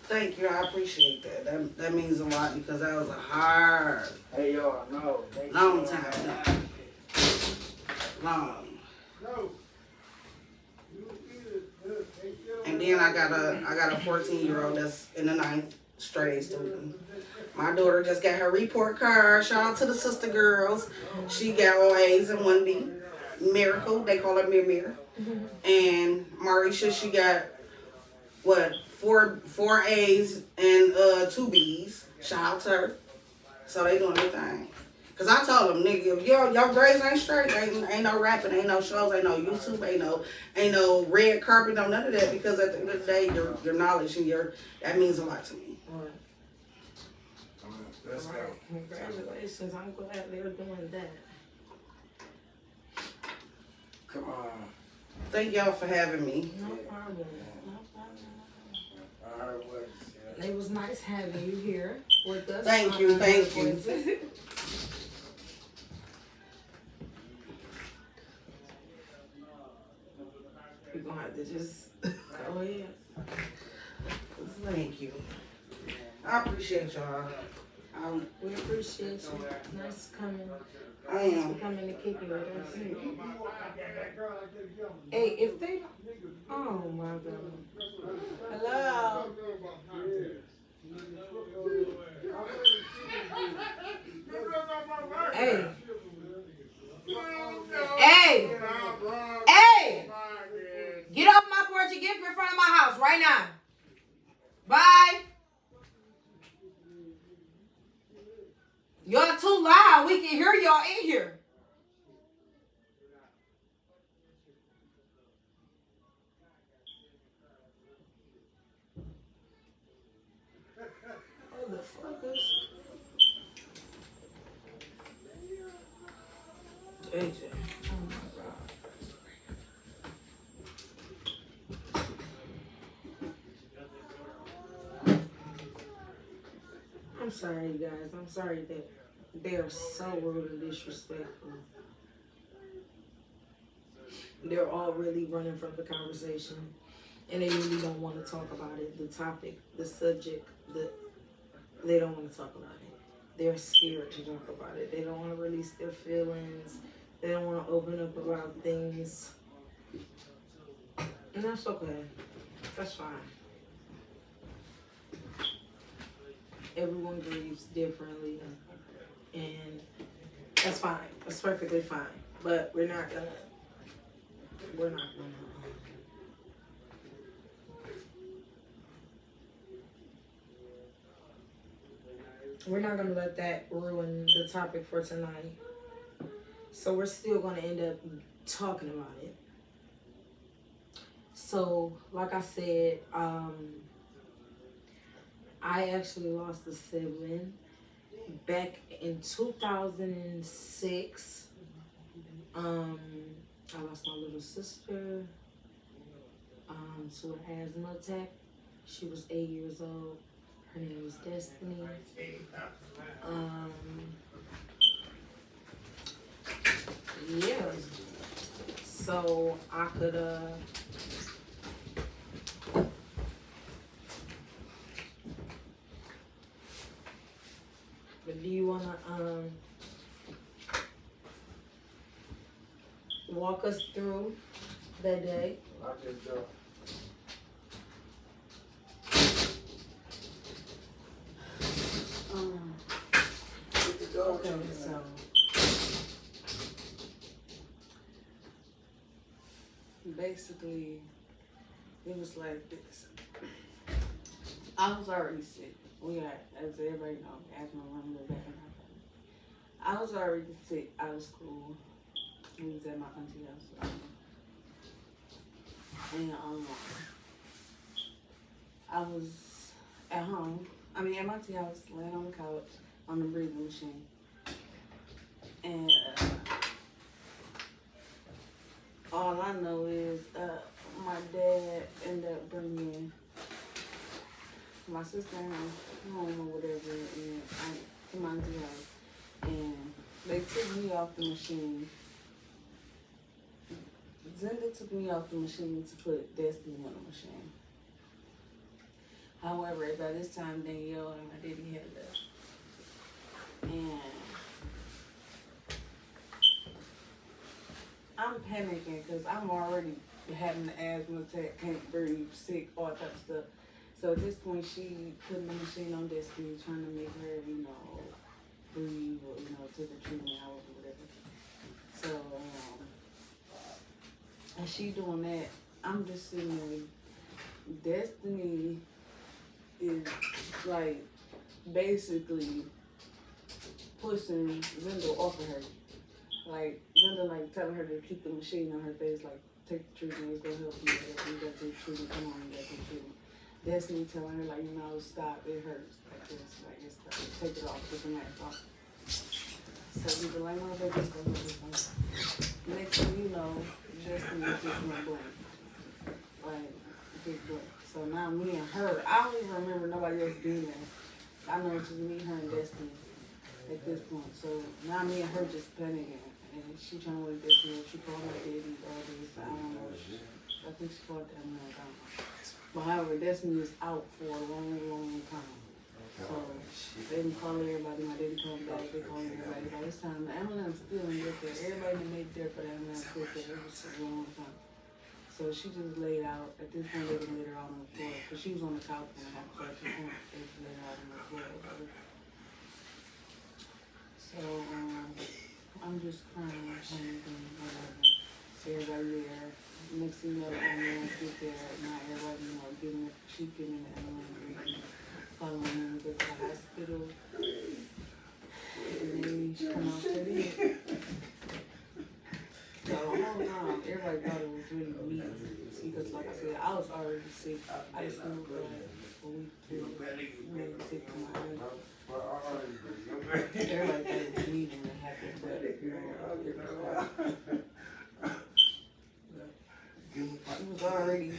Thank you. I appreciate that. That means a lot because that was a hard, Hey, y'all, no. long time. Long. And then I got a 14-year-old that's in the 9th, straight A student. My daughter just got her report card. Shout out to the sister girls. She got all A's and 1B. Miracle, they call her Mir. And Marisha, she got what, four A's and 2 B's. Shout out to her. So they doing their thing. Cause I told them, nigga, if your grades ain't straight, ain't no rapping, ain't no shows, ain't no YouTube, ain't no red carpet, no none of that. Because at the end of the day, your knowledge and that means a lot to me. Let's go. Congratulations. I'm glad they're doing that. Come on. Thank y'all for having me. No problem. I heard what you said. It was nice having you here with us. Thank you. We're gonna have to just go ahead. Thank you. I appreciate y'all. We appreciate you. Nice coming. I Thanks am. for coming to kick it with us. Hey, if they, oh my God. Hello. Hey. Hey. Hey. Get off my porch and get in front of my house right now. Bye. Y'all too loud. We can hear y'all in here. Motherfuckers. AJ. Oh my God. I'm sorry, you guys. I'm sorry that they are so rude and disrespectful. They're all really running from the conversation, and they really don't want to talk about it. The topic, the subject, they don't want to talk about it. They're scared to talk about it. They don't want to release their feelings. They don't want to open up about things. And that's okay. That's fine. Everyone grieves differently, and that's fine. That's perfectly fine. But we're not gonna let that ruin the topic for tonight. So we're still gonna end up talking about it. So, like I said, I actually lost a sibling back in 2006. I lost my little sister to an asthma attack. She was 8 years old. Her name was Destiny. so I could but do you wanna walk us through that day? I just go. Okay, so basically, it was like this. I was already sick. We got, as everybody know, asthma running back in my family. I was already sick out of school. We was at my auntie house. And I was at home. I mean, at my auntie house, laying on the couch on the breathing machine. And all I know is my dad ended up bringing my sister home or whatever, and to my auntie house, and they took me off the machine. Zenda took me off the machine to put Destiny on the machine. However, by this time, Danielle and my daddy had left. And I'm panicking because I'm already having an asthma attack, can't breathe, sick, all type of stuff. So at this point, she put the machine on Destiny, trying to make her, breathe or, take the treatment out or whatever. So, and she doing that, I'm just sitting there. Destiny is like basically pushing Zenda off of her. Like Zenda like telling her to keep the machine on her face, like take the treatment, it's gonna help you. You gotta take the treatment, come on, you gotta take the treatment. Destiny telling her like, stop, it hurts. Like this, like it's take it off, put the mask off. So we were like, no, baby, it's gonna help us. Next thing you know, Destiny just went blank. Like, just blank. So now me and her, I don't even remember nobody else being there. I know it's just me, her, and Destiny at this point. So now me and her just panicking. And she trying to wake Destiny up. She called my daddy all this. I don't know. I think she called that man. I don't know. But however, Destiny is out for a long, long time. So they didn't call everybody. My daddy called back. They called everybody. By this time, the ambulance still didn't get there. Everybody that made there for the ambulance got there. It was a long time. So she just laid out. At this point, they laid her out on the floor. Because she was on the couch when I had to at this point. They just laid her out on the floor. So I'm just crying, whatever. Everybody there. Next thing you know, the ambulance get there. Not everybody, she getting in the ambulance. Following them to the hospital. And then she come out to the bed. So the whole time, everybody thought it was really me. Because like I said, I was already sick. I just moved for like a week, 2 weeks, sick to my head. Everybody thought it was me when it happened, but I was already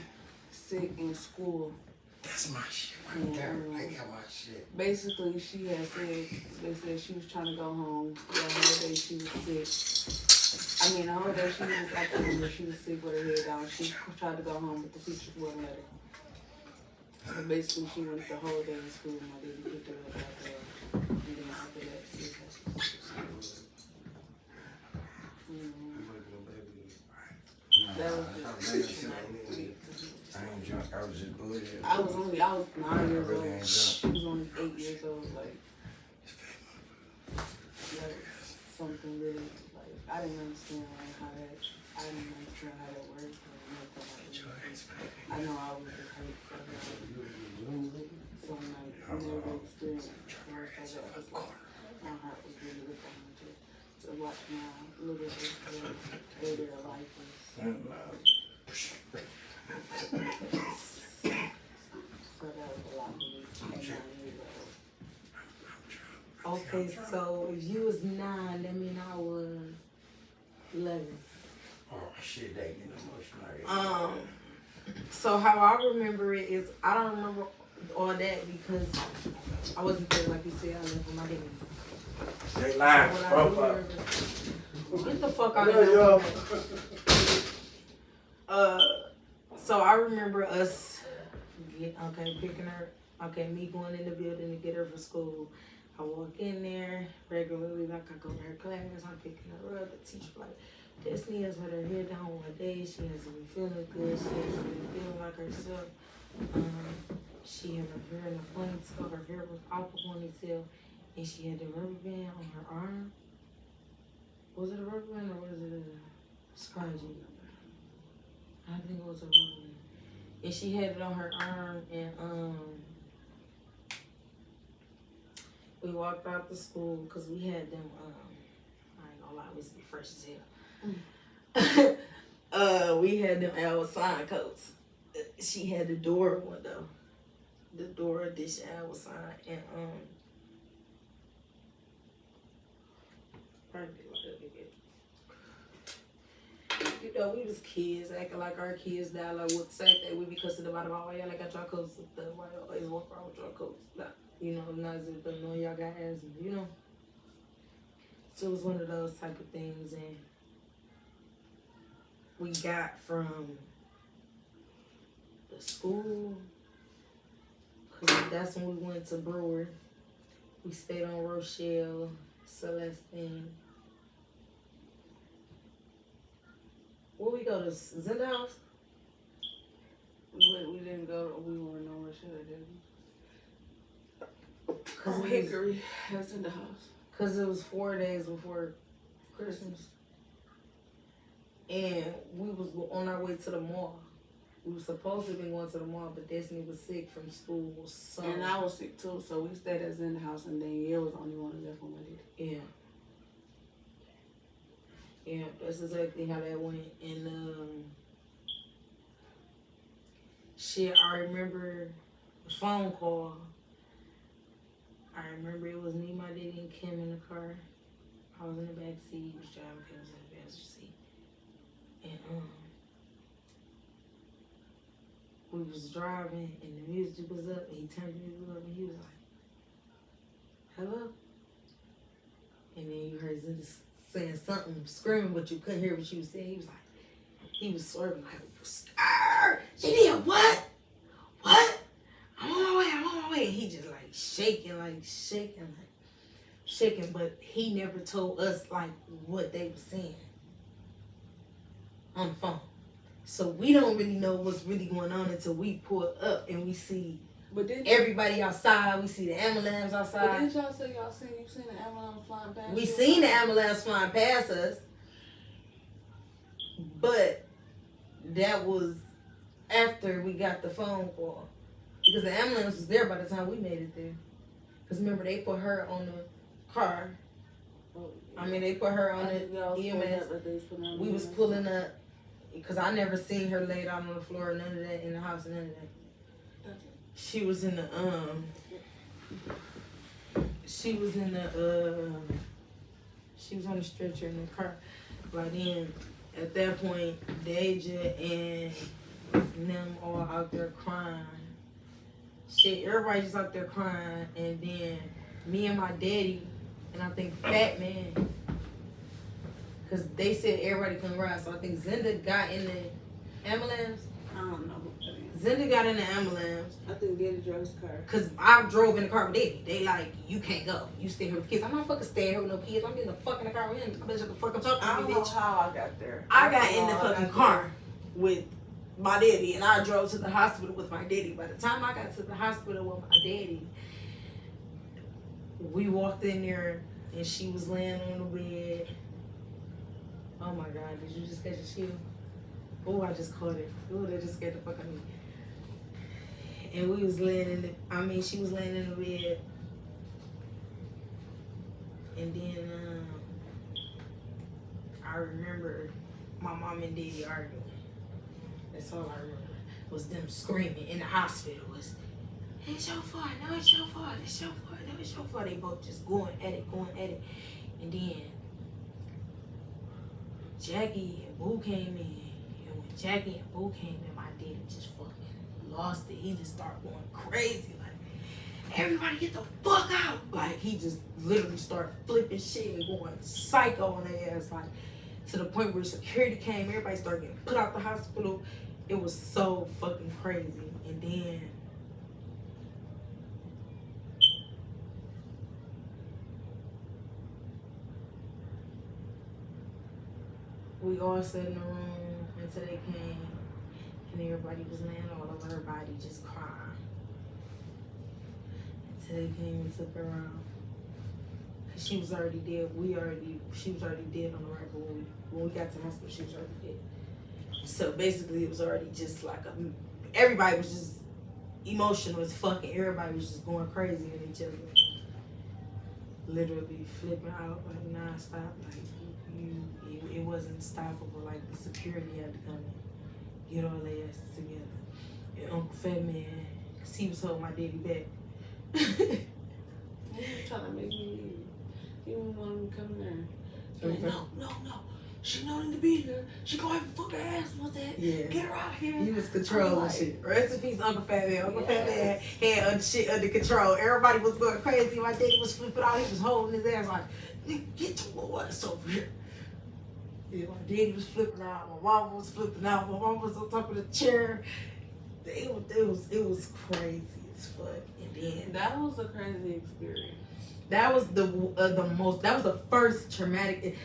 sick in school. That's my shit right there. I got my shit. Basically, she had said, they said she was trying to go home. The whole day she was sick. I mean, the whole day she was acting when she was sick with her head down. She tried to go home, but the teacher wouldn't let her. So basically, she went the whole day in school. My daddy picked her up after that. And then after that, she was that was just I ain't drunk. I was just bullshit. I was 9 years old. She was only 8 years old. Like something really, like, I didn't understand how that worked. I know I was just hurt for her. So I'm like, I never experienced it. My heart was really with them to watch my little sister live their life. So that was a lot for me. Okay, so if you was 9, that mean I was 11. Oh shit, they get emotional. So how I remember it is, I don't remember all that because I wasn't there like you said. I left with my daddy. They lying. So what I do remember, get the fuck out of here. So I remember us picking her. Okay, me going in the building to get her for school. I walk in there regularly, like I go to her class. I'm picking her up. The teacher like, Destiny has had her hair down one day. She hasn't been feeling good. She hasn't been feeling like herself. She had her hair in a ponytail. Her hair was off a ponytail, and she had the rubber band on her arm. Was it a rubber band or was it a scrunchie? I think it was a rubber band. And she had it on her arm, and we walked out to school because we had them. I ain't gonna lie, we used to be fresh as hell. We had them our sign coats. She had the door one though. The door edition our sign, and you know, we was kids acting like our kids died. Like what said that we be cussing about why y'all like got y'all coats, why y'all always walk around with y'all coats. Like, you know, not as if they know y'all got asthma, you know. So it was one of those type of things, and we got from the school, cause that's when we went to Brewer. We stayed on Rochelle, Celestine. Where we go to Zinda House? We didn't go. We weren't on Rochelle, did we? Cause Hickory. That's in the house. Cause it was 4 days before Christmas, and we was on our way to the mall. We were supposed to be going to the mall, but Destiny was sick from school, so And I was sick too, so we stayed at in the house, and then it was the only one left on my daddy. yeah. Yeah, that's exactly how that went. And shit, I remember the phone call. I remember it was me, my daddy, and Kim in the car. I was in the back seat. He was driving. Kim was in the passenger seat. And we was driving, and the music was up, and he turned the music up, and he was like, "Hello?" And then you heard Zinda saying something, screaming, but you couldn't hear what she was saying. He was like, he was swerving like, "Arr! She did what? What? I'm on my way. And he just like shaking, but he never told us like what they were saying on the phone. So we don't really know what's really going on until we pull up and we see everybody outside. We see the ambulance outside. But didn't y'all say you seen the ambulance flying past? We seen the ambulance flying past us, but that was after we got the phone call. Because the ambulance was there by the time we made it there. Because remember, they put her on the car. I mean, they put her on the EMS. We was pulling up. Because I never seen her laid out on the floor, none of that in the house, none of that. She was in the, she was on the stretcher in the car. But then, at that point, Deja and them all out there crying. Shit, everybody just out there crying. And then, me and my daddy, and I think Fat Man, because they said everybody couldn't ride. So I think Zinda got in the ambulance. I don't know who that is. Zinda got in the ambulance. I think Daddy drove his car. Because I drove in the car with Daddy. They like, you can't go. You stay here with kids. I'm not fucking staying here with no kids. I'm getting the fuck in the car with him. I bet you the fuck I'm talking I to don't you, know bitch. how I got there. I got in the fucking car with my daddy, and I drove to the hospital with my daddy. By the time I got to the hospital with my daddy, we walked in there, and she was laying on the bed. Oh my God, did you just catch a chill? Oh, I just caught it. Oh, that just scared the fuck out of me. And we was laying in the, she was laying in the bed. And then, I remember my mom and daddy arguing. That's all I remember. Was them screaming in the hospital. Was, it's your fault. No, it's your fault. It's your fault. No, it's your fault. They both just going at it. And then Jackie and Boo came in. And when Jackie and Boo came in, my daddy just fucking lost it. He just started going crazy. Like, everybody get the fuck out. Like, he just literally started flipping shit and going psycho on their ass. Like, to the point where security came, everybody started getting put out the hospital. It was so fucking crazy. And then we all sat in the room until they came, and everybody was laying all over her body just crying. Until they came and took her out. She was already dead. She was already dead on the right, but when we got to the hospital, she was already dead. So basically, it was already just like everybody was just emotional as fuck, and everybody was just going crazy at each other, literally flipping out like nonstop. Like it wasn't stoppable. Like the security had to come and get all their asses together. And Uncle Fat Man, cause he was holding my daddy back. He's trying to make me leave. He didn't want him to come there. Like, no. She don't need to be here. She gonna have to fuck her ass with that. Yeah. Get her out of here. He was controlling shit. Rest in peace, Uncle Fat Man. Uncle Fat Man had shit under control. Everybody was going crazy. My daddy was flipping out. He was holding his ass like, nigga, get your little ass over here. Yeah, my daddy was flipping out. My mom was flipping out. My mom was on top of the chair. It was crazy as fuck. And then that was a crazy experience. That was the first traumatic.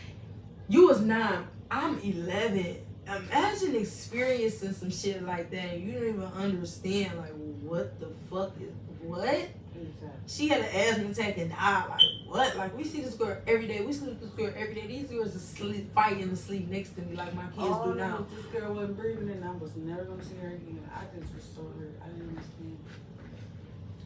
You was 9, I'm 11. Imagine experiencing some shit like that and you don't even understand, like, what the fuck is, what? Exactly. She had an asthma attack and died, like, what? Like, we see this girl every day. We sleep with this girl every day. These girls are fighting to sleep next to me like my kids do now. This girl wasn't breathing and I was never going to see her again. I just was so hurt. I didn't understand.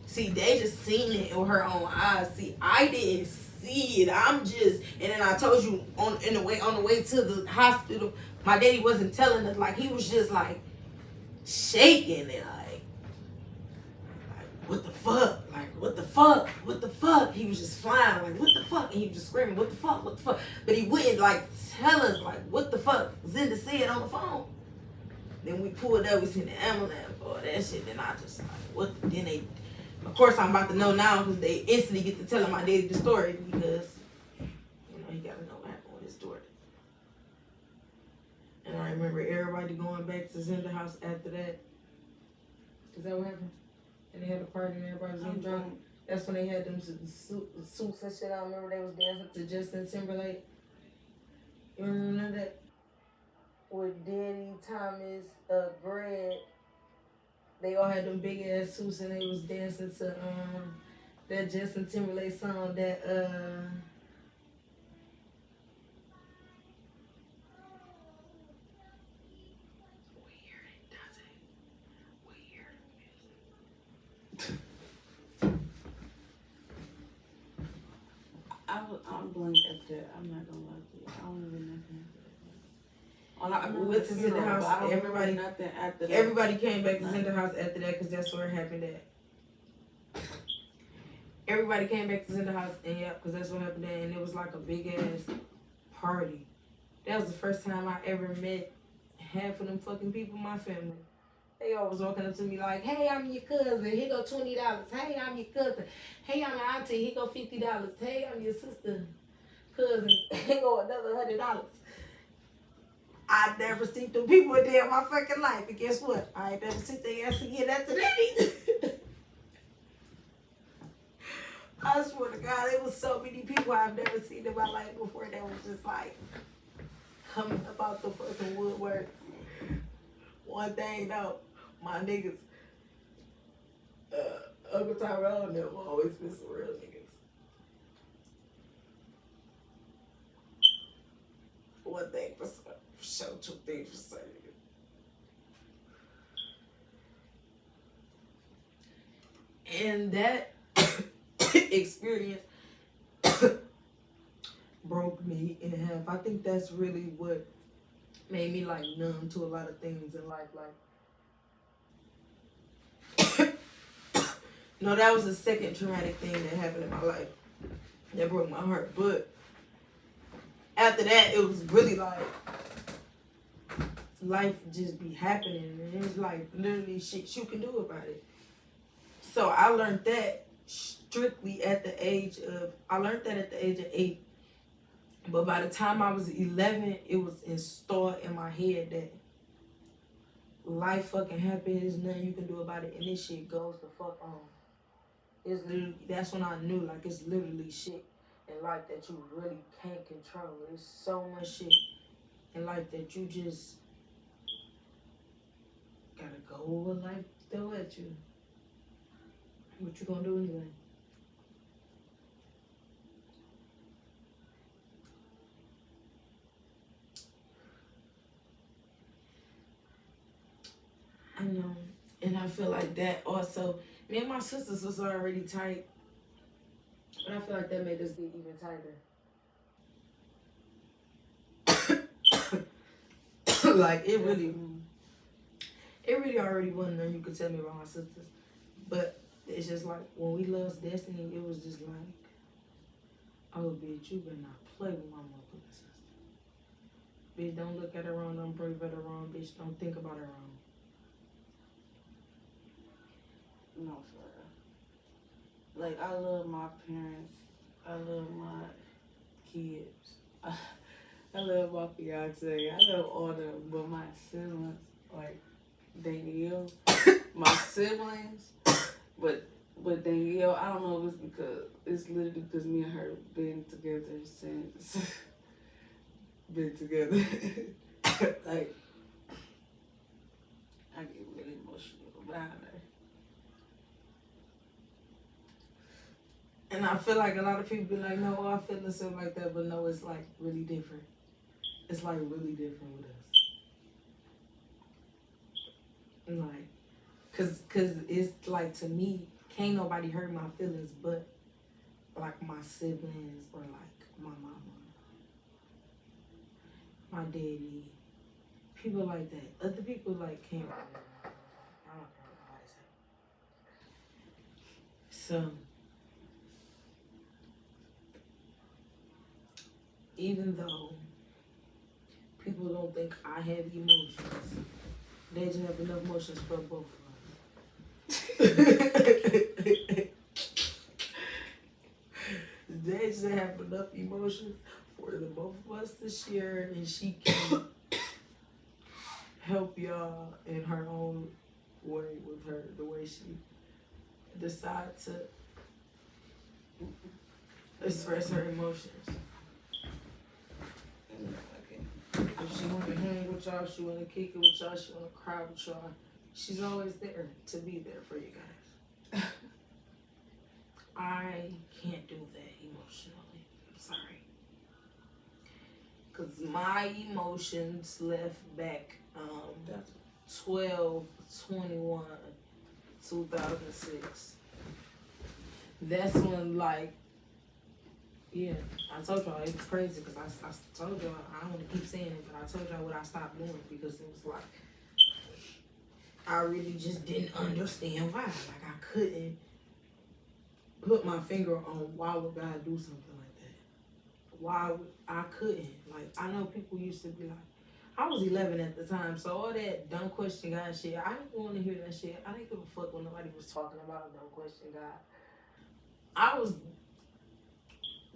See, they just seen it with her own eyes. See, I didn't see it. I'm just, and then I told you on the way to the hospital, my daddy wasn't telling us. Like, he was just like shaking and like what the fuck? Like, what the fuck? What the fuck? He was just flying like, what the fuck? And he was just screaming, what the fuck? What the fuck? But he wouldn't like tell us like, what the fuck? Zinda said on the phone. Then we pulled up, we seen the ambulance, all that shit. Then I just like, what? Then they. Of course, I'm about to know now because they instantly get to telling my daddy the story because, he got to know what happened with his daughter. And I remember everybody going back to Zinda house after that. Is that what happened? And they had a party and everybody was getting drunk. That's when they had them suits and shit. I remember they was dancing to Justin Timberlake. You remember that? With Daddy, Thomas, Greg. They all had them big ass suits and they was dancing to that Justin Timberlake song that I'm blank at that. I'm not gonna lie to you. I don't even know nothing. What's in the house? Everybody, nothing after that. everybody came back to Zinda house after that because that's where it happened at. Everybody came back to Zinda house and because that's what happened there, and it was like a big ass party. That was the first time I ever met half of them fucking people in my family. They always walking up to me like, hey, I'm your cousin, here go $20. Hey, I'm your cousin. Hey, I'm your auntie, here go $50. Hey, I'm your sister, cousin, here go another $100. I never seen them people a day in my fucking life. And guess what? I ain't never seen their ass again after that either. I swear to God, there was so many people I've never seen in my life before that was just like coming about the fucking woodwork. One thing though, my niggas, Uncle Tyrone and them always been some real niggas. One thing for sure, two things for certain. And that experience broke me in half. I think that's really what made me like numb to a lot of things in life. Like, no, that was the second traumatic thing that happened in my life that broke my heart. But after that, it was really like life just be happening, and it's like literally shit you can do about it. So I learned that strictly at the age of 8. But by the time I was 11, it was installed in my head that life fucking happens, there's nothing you can do about it, and this shit goes the fuck on. It's literally, that's when I knew, like, it's literally shit in life that you really can't control. There's so much shit in life that you just gotta go with life throw at you. What you gonna do anyway? I know. And I feel like that also, me and my sisters was already tight. But I feel like that made us get even tighter. Like it really already wasn't nothing you could tell me about my sisters. But it's just like when we lost Destiny, it was just like, oh bitch, you better not play with my motherfucking sister. Bitch, don't look at her wrong, don't breathe at her wrong, bitch, don't think about her wrong. No, sir. Like, I love my parents. I love my kids. I love my fiance. I love all them. But my siblings, like Danielle, my siblings, but Danielle, I don't know if it's because, it's literally because me and her been together since, been together. Like, I get really emotional behind her. And I feel like a lot of people be like, no, I feel something like that, but no, it's like really different. It's like really different with us. Like, cause it's like, to me, can't nobody hurt my feelings but like my siblings or like my mama, my daddy, people like that. Other people like can't. I don't care what nobody say. So even though people don't think I have emotions, they just have enough emotions for both of us. They just have enough emotions for the both of us to share, and she can help y'all in her own way with her, the way she decides to express her emotions. If she want to hang with y'all, she want to kick it with y'all, she want to cry with y'all, she's always there to be there for you guys. I can't do that emotionally. I'm sorry. Because my emotions left back 12/21/2006. That's when, like, yeah, I told y'all it was crazy because I told y'all, I don't want to keep saying it, but I told y'all what I stopped doing because it was like, I really just didn't understand why. Like, I couldn't put my finger on why would God do something like that. Why would, I couldn't. Like, I know people used to be like, I was 11 at the time, so all that don't question God shit, I didn't want to hear that shit. I didn't give a fuck when nobody was talking about don't question God. I was,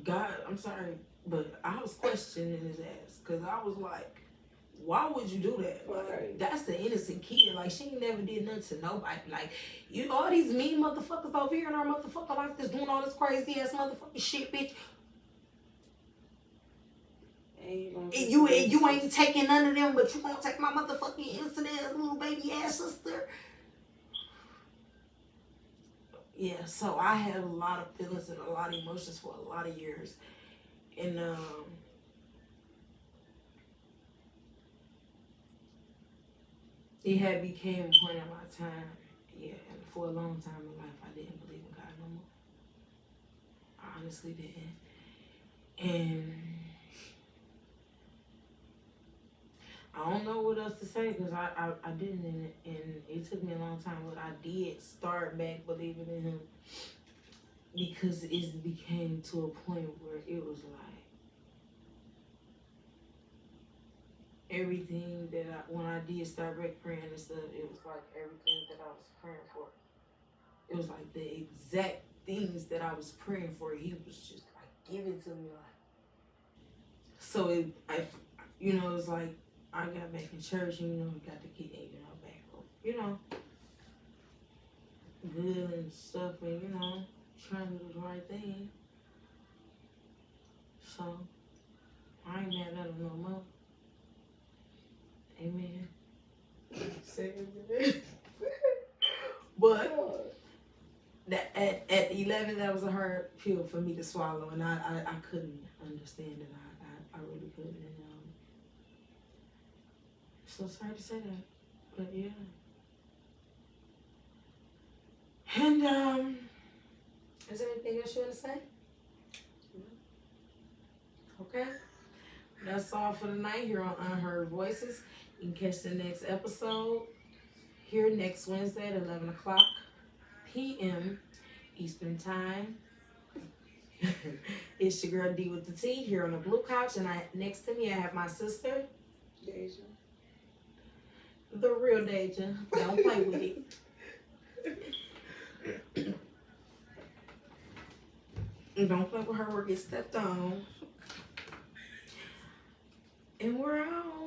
God, I'm sorry, but I was questioning his ass because I was like, why would you do that? Like, Right. that's the innocent kid. Like, she never did nothing to nobody. Like, you all these mean motherfuckers over here in our motherfucker life that's doing all this crazy ass motherfucking shit, bitch. And you ain't taking none of them, but you gonna take my motherfucking innocent ass little baby ass sister. Yeah, so I had a lot of feelings and a lot of emotions for a lot of years. And it had became a point in my time, yeah, and for a long time in life I didn't believe in God no more. I honestly didn't. And I don't know what else to say because I didn't, and it took me a long time, but I did start back believing in him because it became to a point where it was like everything that when I did start back praying and stuff, it was like everything that I was praying for. It was like the exact things that I was praying for, he was just like giving to me. Like, So it was like I got back in church and got to get back, good and stuff and trying to do the right thing. So I ain't mad at him no more. Amen. Say amen. But that at 11, that was a hard pill for me to swallow, and I couldn't understand it. I really couldn't. And, so sorry to say that, but yeah. And is there anything else you want to say? Okay. That's all for tonight here on Unheard Voices. You can catch the next episode here next Wednesday at 11 o'clock p.m. Eastern Time. It's your girl D with the T here on the blue couch, and next to me I have my sister, Deja. the real Deja. Don't play with it. Don't play with her or get stepped on. And we're out.